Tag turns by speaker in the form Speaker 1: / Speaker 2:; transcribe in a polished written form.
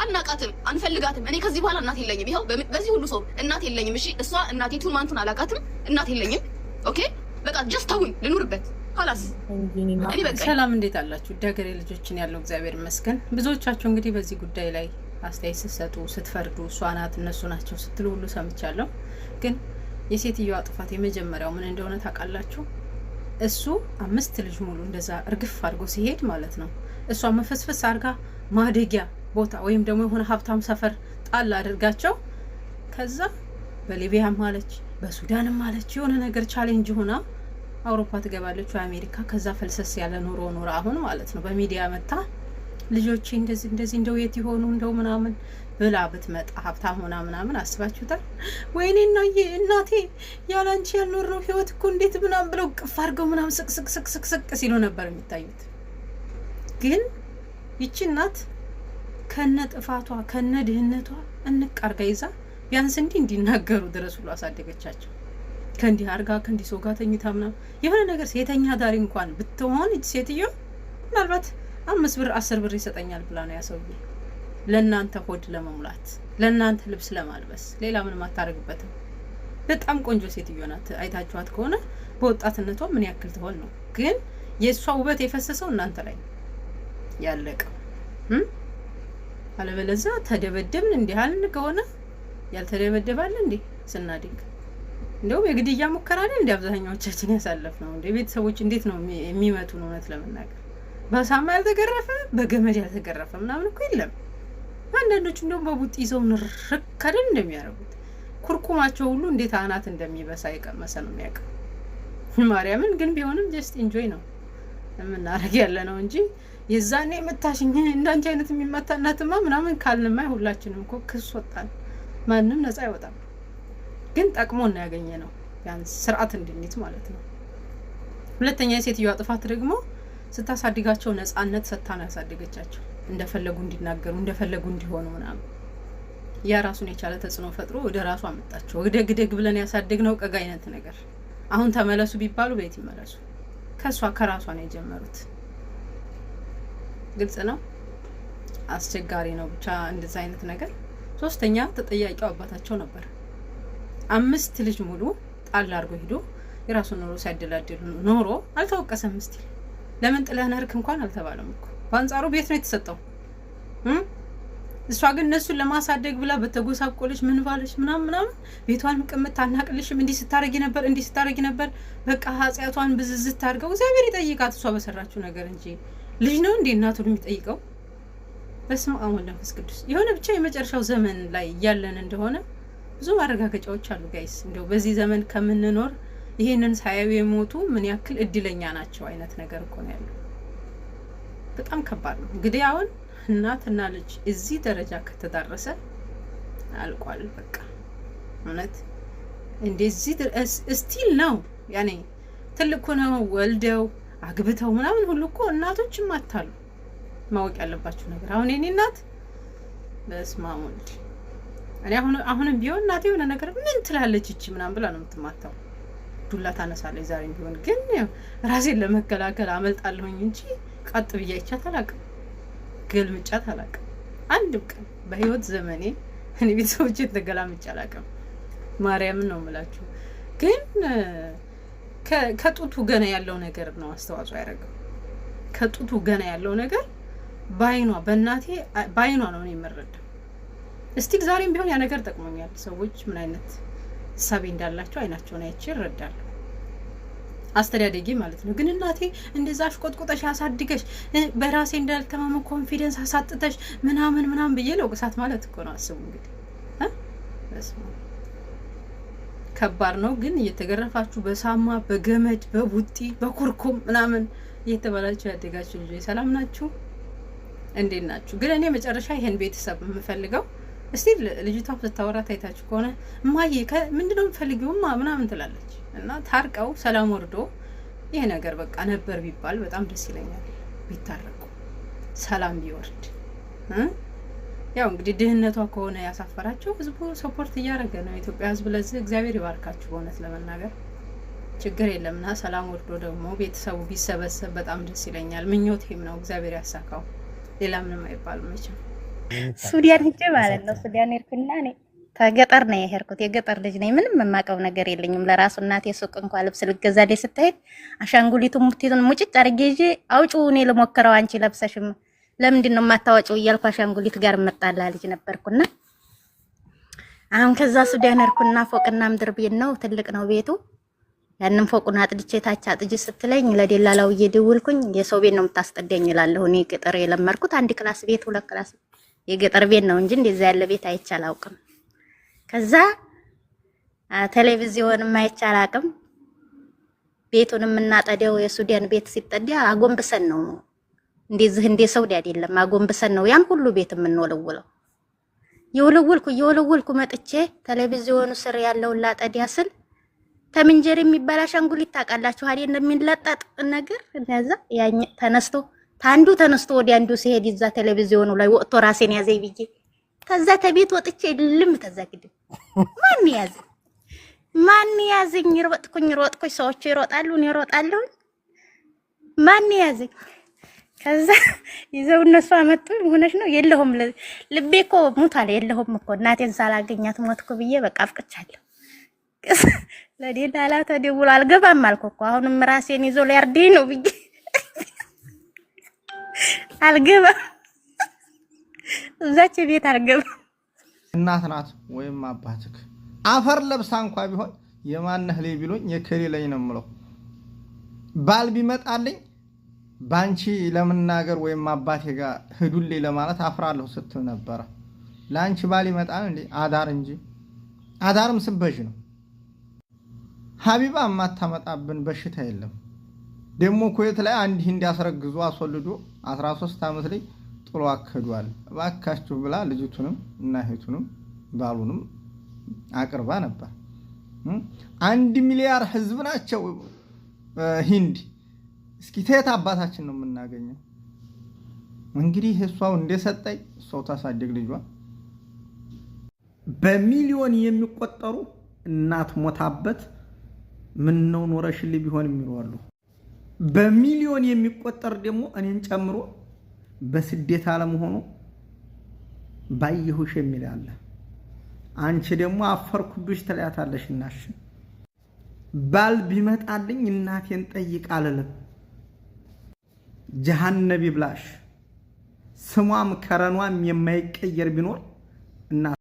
Speaker 1: አናቃትም፣ አንፈልጋትም። እኔ ከዚህ በኋላ እናት የለኝም። ይኸው በዚህ ሁሉ ሰው እናት የለኝም። እሺ እሷ እናቴቱን ማንቱን አላቃትም፣ እናት የለኝም። ኦኬ በቃ ጀስት ተውኝ ልኑርበት ኻላስ።
Speaker 2: ሰላም እንዴት አላችሁ? ዳገሬ ልጆችን ያለው እግዚአብሔር ይመስገን። ብዙዎቻችሁ እንግዲህ በዚህ ጉዳይ ላይ አስተያየት ስትሰጡ ስትፈርዱ እሷ ናት እነሱ ናቸው ስትሉ ሁሉ ሰምቻለሁ። ግን የሴትዮዋ ጥፋት የመጀመሪያው ምን እንደሆነ ታውቃላችሁ? እሱ 5 ልጅ ሙሉ እንደዛ እርግፍ አድርጎ ሲሄድ ማለት ነው እሷ መፈስፈስ አድርጋ ማደጊያ ቦታ ወይም ደግሞ የሆነ ሀብታም ሰፈር ጣል አድርጋቸው ከዛ በሊቢያም ማለች በሱዳንም ማለች የሆነ ነገር ቻሌንጅ ሆና አውሮፓ ትገባለች ወይ አሜሪካ። ከዛ ፈልሰስ ያለ ኑሮ ኖራ አሁን ማለት ነው በሚዲያ መጣ ልጆቼ እንደዚህ እንደው የት ይሆኑ እንደው ምናምን ብላ ብትመጣ ሀብታም ሆና ምናምን አስባችሁታል? ወይኔ እናቴ ያላንቺ ያልኖር ነው ህይወት እኮ እንዴት ምናምን ብለው ቅፍ አድርገው ምናምን ስቅ ሲሉ ነበር የሚታዩት። ግን ይቺ እናት ከነ ጥፋቷ ከነ ድህነቷ እንቅ አርጋ ይዛ ቢያንስ እንዲናገሩ ድረስ ሁሉ አሳደገቻቸው። ከእንዲህ አርጋ ከእንዲህ ሰው ጋር ተኝታ ምናምን የሆነ ነገር ሴተኛ ዳሪ እንኳን ብትሆን እቺ ሴትዮ ምናልባት 5 ብር 10 ብር ይሰጠኛል ብላ ነው ያሰውዬ ለእናንተ ሆድ ለመሙላት ለእናንተ ልብስ ለማልበስ ሌላ ምንም አታረግበትም። በጣም ቆንጆ ሴትዮ ናት። አይታችኋት ከሆነ በወጣትነቷ ምን ያክል ትሆን ነው። ግን የእሷ ውበት የፈሰሰው እናንተ ላይ ነው ያለቀው። አለበለዚያ ተደበደብን እንዲህ አልን ከሆነ ያልተደበደባለ እንዴ ስናድግ እንደው የግድያ ሙከራ አይደል እንዴ አብዛኛዎቻችን ያሳለፍ ነው እንዴ? ቤተሰቦች እንዴት ነው የሚመቱን? እውነት ለመናገር በሳማ ያልተገረፈ በገመድ ያልተገረፈ ምናምን እኮ የለም። አንዳንዶቹ እንደው በቡጥ ይዘው ንርክ አይደል እንደሚያረጉት ኩርኩማቸው ሁሉ እንዴት አናት እንደሚበሳ የቀመሰ ነው የሚያውቀው ማርያምን። ግን ቢሆንም ጀስት ኢንጆይ ነው የምናረግ ያለ ነው እንጂ የዛኔ መታሽኝ እንዳንቺ አይነት የሚመታ እናትማ ምናምን ካልንማ ሁላችንም እኮ ክስ ወጣን። ማንም ነፃ አይወጣም። ግን ጠቅሞ እና ያገኘ ነው ቢያንስ ስርዓት እንድንይዝ ማለት ነው። ሁለተኛ የሴትዮዋ ጥፋት ደግሞ ስታሳድጋቸው ነፃነት ሰጥታ ነው ያሳደገቻቸው። እንደፈለጉ እንዲናገሩ እንደፈለጉ እንዲሆኑ ምናምን ያ ራሱን የቻለ ተጽዕኖ ፈጥሮ ወደ ራሱ አመጣቸው። ወደግደግ ብለን ያሳደግነው ቀጋ አይነት ነገር አሁን ተመለሱ ቢባሉ ቤት ይመለሱ። ከራሷ ነው የጀመሩት። ግልጽ ነው። አስቸጋሪ ነው ብቻ እንደዛ አይነት ነገር። ሶስተኛ ተጠያቂው አባታቸው ነበር። 5 ልጅ ሙሉ ጣል አድርጎ ሄዶ የራሱን ኑሮ ሲያደላድል ኖሮ አልተወቀሰም። እስቲ ለምን ጥለህ ነርክ እንኳን አልተባለም እኮ። በአንጻሩ ቤት ነው የተሰጠው። እሷ ግን እነሱን ለማሳደግ ብላ በተጎሳቆለች ምን ባለች ምናምን ቤቷን ምቅምት ታናቅልሽም እንዲህ ስታረጊ ነበር በቃ ኃጢያቷን ብዝዝት ታርገው እግዚአብሔር ይጠይቃት እሷ በሰራችው ነገር እንጂ ልጅ ነው እንዴ እናቱን የሚጠይቀው? በስመ አብ ወወልድ ወመንፈስ ቅዱስ። የሆነ ብቻ የመጨረሻው ዘመን ላይ ያለን እንደሆነ ብዙ ማረጋገጫዎች አሉ ጋይስ። እንደው በዚህ ዘመን ከምንኖር ይሄንን ሳያዩ የሞቱ ምን ያክል እድለኛ ናቸው አይነት ነገር እኮ ነው ያለው። በጣም ከባድ ነው። እንግዲህ አሁን እናትና ልጅ እዚህ ደረጃ ከተዳረሰ አልቋል በቃ። እውነት እንደዚህ ስቲል ነው ያኔ ትልቁ ነው ወልደው አግብተው ምናምን ሁሉ እኮ እናቶችም አታሉ። ማወቅ ያለባችሁ ነገር አሁን የኔ እናት በስመ አብ ወልድ እኔ አሁንም ቢሆን እናቴ የሆነ ነገር ምን ትላለች እቺ ምናምን ብላ ነው የምትማታው። ዱላ ታነሳለች ዛሬም ቢሆን። ግን ራሴን ለመከላከል አመልጣለሁኝ እንጂ ቀጥ ብዬ አይቻት አላውቅም፣ ገልምጫት አላውቅም። አንድም ቀን በህይወት ዘመኔ እኔ ቤተሰቦቼን ተገላምጬ አላውቅም። ማርያምን ነው የምላችሁ። ግን ከጡቱ ገና ያለው ነገር ነው አስተዋጽኦ ያደረገው። ከጡቱ ገና ያለው ነገር በአይኗ በአይኗ ነው እኔ የምረዳው። እስቲ ዛሬም ቢሆን ያ ነገር ጠቅሞኛል። ሰዎች ምን አይነት ሳቢ እንዳላቸው አይናቸውን አይቼ እረዳለሁ። አስተዳደጊ ማለት ነው። ግን እናቴ እንደዛ አሽቆጥቁጠሽ አሳድገሽ በራሴ እንዳልተማመን ኮንፊደንስ አሳጥተሽ ምናምን ብዬ ለውቅሳት ማለት እኮ ነው። አስቡ እንግዲህ ከባድ ነው። ግን እየተገረፋችሁ በሳማ በገመድ በቡጢ በኩርኩም ምናምን እየተባላችሁ ያደጋችሁ ልጆች ሰላም ናችሁ? እንዴት ናችሁ? ግን እኔ መጨረሻ ይሄን ቤተሰብ የምፈልገው እስቲ ልጅቷ ስታወራ ታይታችሁ ከሆነ እማዬ ምንድነው የምፈልጊው ምናምን ትላለች። እና ታርቀው ሰላም ወርዶ ይሄ ነገር በቃ ነበር ቢባል በጣም ደስ ይለኛል። ቢታረቁ ሰላም ቢወርድ ያው እንግዲህ ድህነቷ ከሆነ ያሳፈራቸው ህዝቡ ሰፖርት እያደረገ ነው። ኢትዮጵያ ህዝብ ለዚህ እግዚአብሔር ይባርካችሁ። በእውነት ለመናገር ችግር የለምና ሰላም ወርዶ ደግሞ ቤተሰቡ ቢሰበሰብ በጣም ደስ ይለኛል። ምኞቴም ነው። እግዚአብሔር ያሳካው። ሌላ ምንም አይባልም መቼም።
Speaker 3: ሱዳን ሂጄ ማለት ነው። ሱዳን ሄድኩና እኔ ከገጠር ነው የሄድኩት። የገጠር ልጅ ነኝ። ምንም የማውቀው ነገር የለኝም። ለራሱ እናቴ ሱቅ እንኳን ልብስ ልገዛልኝ ስትሄድ አሻንጉሊቱን ሙቲቱን ሙጭጭ አድርጌ ይዤ አውጪው እኔ ልሞክረው አንቺ ለብሰሽም ለምንድን ነው የማታወጪው እያልኩ አሻንጉሊት ጋር መጣላ ልጅ ነበርኩና አሁን ከዛ ሱዳን ሄድኩና ፎቅና ምድር ቤት ነው፣ ትልቅ ነው ቤቱ። ያንን ፎቁን አጥድቼ ታች አጥጅ ስትለኝ ለደላላው እየደወልኩኝ የሰው ቤት ነው የምታስጠደኝ እላለሁ። እኔ ገጠር የለመድኩት አንድ ክላስ ቤት 2 ክላስ የገጠር ቤት ነው እንጂ እንደዛ ያለ ቤት አይቼ አላውቅም። ከዛ ቴሌቪዥንም አይቼ አላውቅም። ቤቱንም እናጠደው የሱዳን ቤት ሲጠዳ አጎንብሰን ነው እንደዚህ እንደ ሰውዲ አይደለም፣ አጎንብሰን ነው ያን ሁሉ ቤት የምንወለውለው። የወለወልኩ መጥቼ ቴሌቪዥኑ ስር ያለውን ላጠዲያ ስል ተምንጀር የሚባል አሻንጉሊት ታውቃላችሁ አይደል? እንደሚለጠጥ ነገር እንደዛ ያኝ ተነስቶ ወዲያ አንዱ ሲሄድ ይዛ ቴሌቪዥኑ ላይ ወጥቶ ራሴን ያዘኝ ብዬ ከዛ ተቤት ወጥቼ ልም ተዘግድ ማን ያዘኝ? ሮጥኩኝ ሰዎቹ ይሮጣሉ እኔ እሮጣለሁ። ማን ያዘኝ? ከዛ ይዘው እነሱ አመጡ። ሆነሽ ነው የለሁም፣ ልቤ እኮ ሙታል። የለሁም እኮ እናቴን ሳላገኛት ሞትኩ ብዬ በቃ አፍቅቻለሁ። ለደላላ ተደውሎ አልገባም አልኩ እኮ አሁንም ራሴን ይዞ ሊያርደኝ ነው ብዬ አልገባም፣ እዛች ቤት አልገባም።
Speaker 4: እናት ናት ወይም አባትክ አፈር ለብሳ እንኳን ቢሆን የማነህ ላይ ቢሉኝ የከሌ ላይ ነው የምለው። ባል ቢመጣልኝ ባንቺ ለምናገር ወይም አባቴ ጋር ሄዱልኝ ለማለት አፍራለሁ ስትል ነበረ። ላንቺ ባል ይመጣል እንዴ? አዳር እንጂ አዳርም ስበሽ ነው። ሀቢባ ማታመጣብን በሽታ የለም። ደሞ ኩዌት ላይ አንድ ህንድ ያስረግዙ አስወልዶ 13 ዓመት ላይ ጥሎ አከዷል። እባካችሁ ብላ ልጅቱንም እና እህቱንም ባሉንም አቅርባ ነበር። 1 ሚሊዮን ህዝብ ናቸው ሂንድ። እስኪ ተየት አባታችን ነው የምናገኘው? እንግዲህ እሷው እንደሰጠኝ እሷው ታሳደግ ልጇ። በሚሊዮን የሚቆጠሩ እናት ሞታበት ምን ነው ኖረሽልኝ ቢሆን የሚሏሉ። በሚሊዮን የሚቆጠር ደግሞ እኔን ጨምሮ በስደት ዓለም ሆኖ ባየሁሽ የሚል አለ። አንቺ ደግሞ አፈርኩብሽ ትላታለሽ። እናሽ ባል ቢመጣልኝ እናቴን ጠይቅ አልልም። ጀሃነብ ይብላሽ። ስሟም ከረኗም የማይቀየር ቢኖር እና